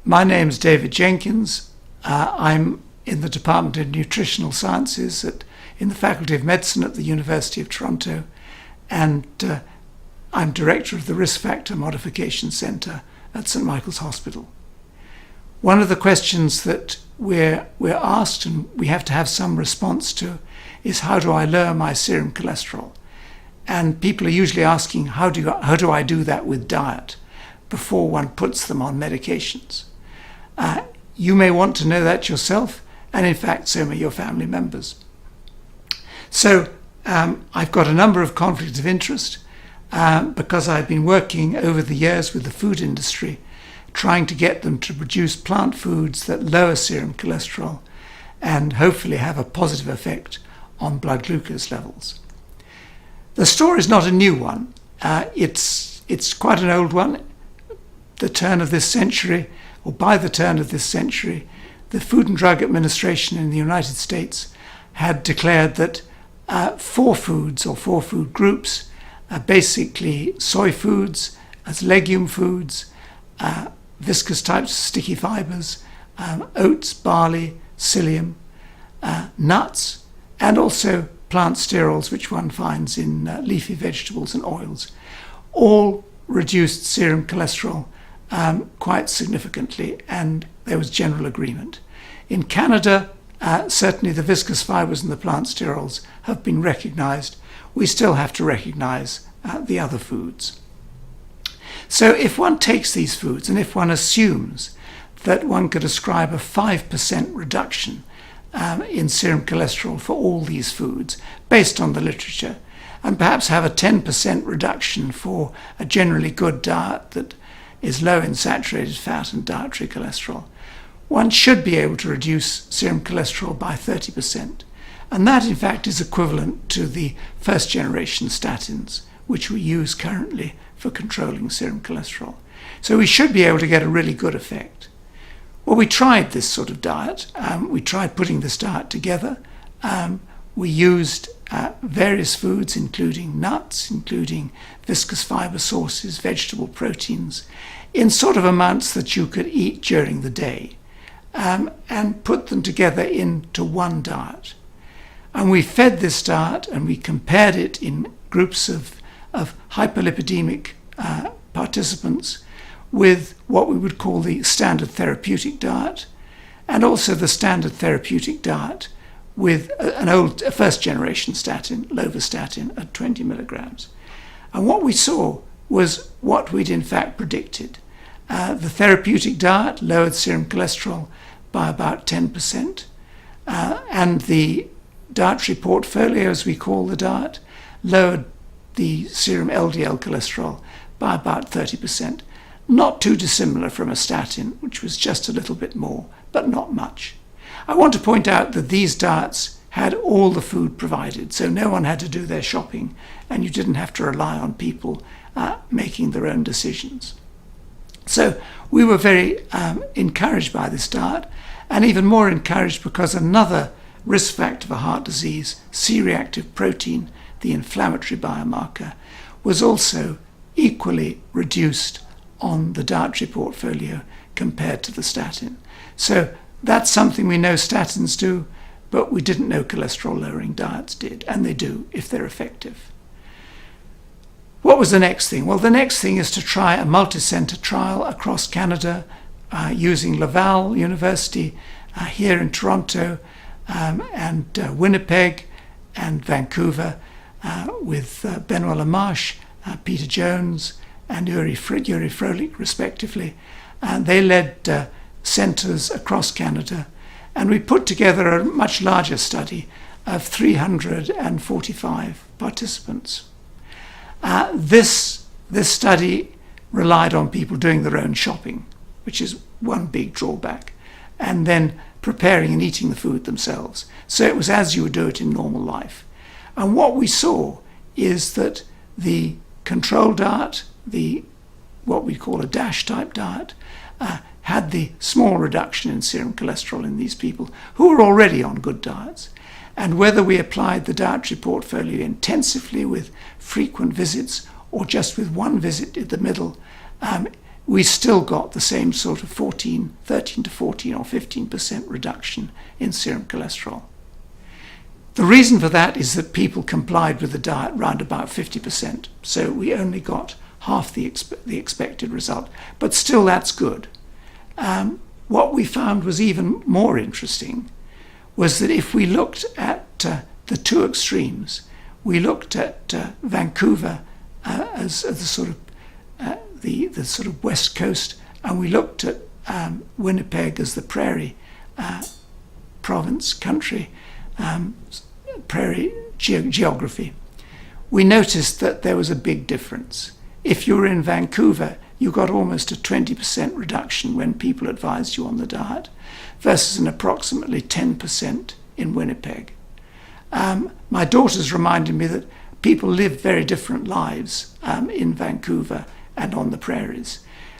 My name's David Jenkins. I'm in the Department of Nutritional Sciences in the Faculty of Medicine at the University of Toronto, and I'm Director of the Risk Factor Modification Centre at St Michael's Hospital. One of the questions that we're asked and we have to have some response to is, how do I lower my serum cholesterol? And people are usually asking, how do I do that with diet before one puts them on medications? You may want to know that yourself, and in fact so may your family members. So I've got a number of conflicts of interest because I've been working over the years with the food industry, trying to get them to produce plant foods that lower serum cholesterol and hopefully have a positive effect on blood glucose levels. The story is not a new one. It's quite an old one. The turn of this century, or by the turn of this century, the Food and Drug Administration in the United States had declared that 4 foods or 4 food groups, basically soy foods as legume foods, viscous types of sticky fibers, oats, barley, psyllium, nuts, and also plant sterols, which one finds in leafy vegetables and oils, all reduced serum cholesterol quite significantly, and there was general agreement. In Canada, certainly the viscous fibers and the plant sterols have been recognised. We still have to recognise the other foods. So if one takes these foods and if one assumes that one could ascribe a 5% reduction in serum cholesterol for all these foods based on the literature, and perhaps have a 10% reduction for a generally good diet that is low in saturated fat and dietary cholesterol, one should be able to reduce serum cholesterol by 30%. And that, in fact, is equivalent to the first generation statins, which we use currently for controlling serum cholesterol. So we should be able to get a really good effect. Well, we tried this sort of diet. We tried putting this diet together. We used various foods, including nuts, including viscous fiber sources, vegetable proteins, in sort of amounts that you could eat during the day, and put them together into one diet. And we fed this diet and we compared it in groups of hyperlipidemic participants with what we would call the standard therapeutic diet, and also the standard therapeutic diet with a first generation statin, lovastatin, at 20 milligrams. And what we saw was what we'd in fact predicted. The therapeutic diet lowered serum cholesterol by about 10%, and the dietary portfolio, as we call the diet, lowered the serum LDL cholesterol by about 30%. Not too dissimilar from a statin, which was just a little bit more, but not much. I want to point out that these diets had all the food provided, so no one had to do their shopping, and you didn't have to rely on people making their own decisions. So we were very encouraged by this diet, and even more encouraged because another risk factor for heart disease, C-reactive protein, the inflammatory biomarker, was also equally reduced on the dietary portfolio compared to the statin. So that's something we know statins do, but we didn't know cholesterol-lowering diets did, and they do if they're effective. What was the next thing? Well, the next thing is to try a multi-center trial across Canada using Laval University here in Toronto and Winnipeg and Vancouver with Benoit Lamarche, Peter Jones, and Uri Froelich, respectively. And they led centres across Canada, and we put together a much larger study of 345 participants. This study relied on people doing their own shopping, which is one big drawback, and then preparing and eating the food themselves. So it was as you would do it in normal life. And what we saw is that the control diet, what we call a DASH type diet, had the small reduction in serum cholesterol in these people who were already on good diets. And whether we applied the dietary portfolio intensively with frequent visits or just with one visit in the middle, we still got the same sort of 13 to 14 or 15% reduction in serum cholesterol. The reason for that is that people complied with the diet round about 50%, so we only got half the expected result, but still that's good. What we found was even more interesting was that if we looked at the two extremes, we looked at Vancouver as the sort of west coast, and we looked at Winnipeg as the prairie province, country, prairie geography. We noticed that there was a big difference. If you were in Vancouver, you got almost a 20% reduction when people advised you on the diet, versus an approximately 10% in Winnipeg. My daughters reminded me that people live very different lives in Vancouver and on the prairies.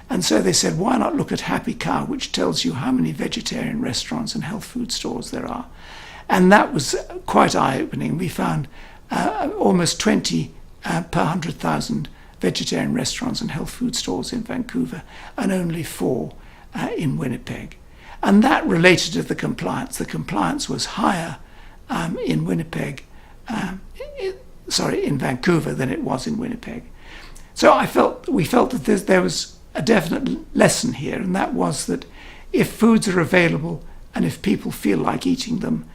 And so they said, why not look at Happy Cow, which tells you how many vegetarian restaurants and health food stores there are. And that was quite eye-opening. We found almost 20 per 100,000 vegetarian restaurants and health food stores in Vancouver, and only 4 in Winnipeg. And that related to the compliance. The compliance was higher in Winnipeg, in Vancouver than it was in Winnipeg. So we felt that there was a definite lesson here, and that was that if foods are available and if people feel like eating them,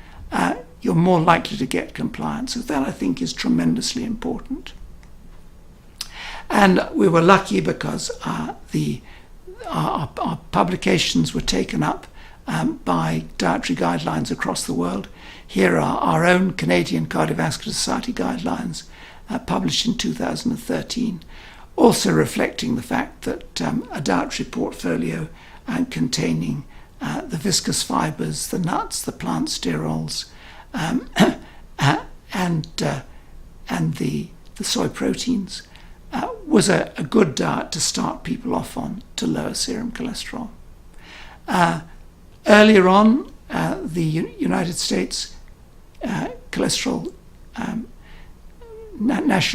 you're more likely to get compliance. So that, I think, is tremendously important. And we were lucky because our publications were taken up by dietary guidelines across the world. Here are our own Canadian Cardiovascular Society guidelines published in 2013, also reflecting the fact that a dietary portfolio containing the viscous fibers, the nuts, the plant sterols, and the soy proteins was a good diet to start people off on to lower serum cholesterol. Earlier on, the United States National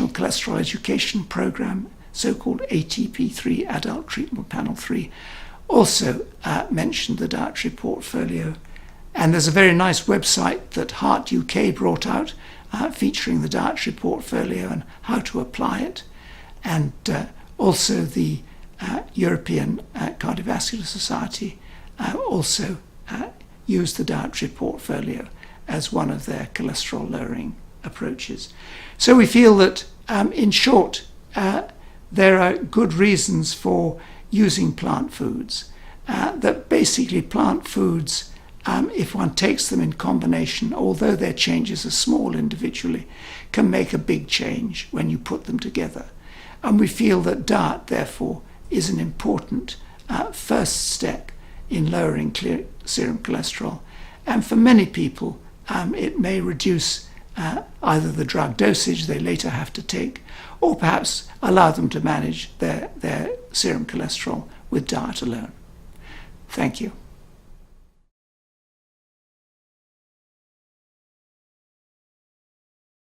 Cholesterol Education Program, so-called ATP3, Adult Treatment Panel 3, also mentioned the dietary portfolio. And there's a very nice website that Heart UK brought out featuring the dietary portfolio and how to apply it. And also the European Cardiovascular Society also used the dietary portfolio as one of their cholesterol lowering approaches. So we feel that, in short, there are good reasons for using plant foods. That basically plant foods, if one takes them in combination, although their changes are small individually, can make a big change when you put them together. And we feel that diet, therefore, is an important first step in lowering serum cholesterol. And for many people, it may reduce either the drug dosage they later have to take, or perhaps allow them to manage their serum cholesterol with diet alone. Thank you.